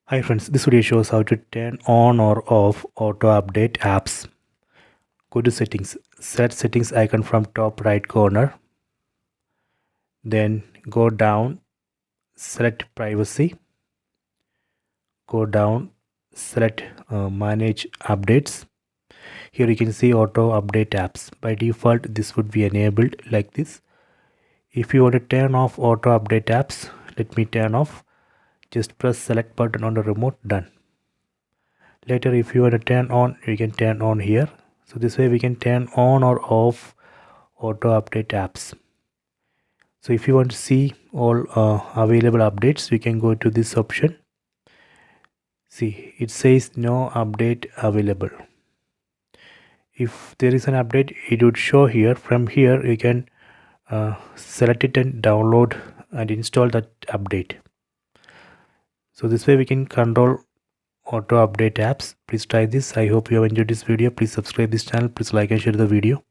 Hi friends, this video shows how to turn on or off auto update apps. Go to settings, set settings icon from top right corner, then go down, select privacy, go down, select manage updates. Here you can see auto update apps. By default this would be enabled like this. If you want to turn off auto update apps, let me turn off. Just press select button on the remote, done. Later if you want to turn on, you can turn on here. So this way we can turn on or off auto update apps. So if you want to see all available updates, we can go to this option. See, it says no update available. If there is an update, it would show here. From here you can select it and download and install that update. So this way we can control auto update apps. Please try this. I hope you have enjoyed this video. Please subscribe this channel. Please like and share the video.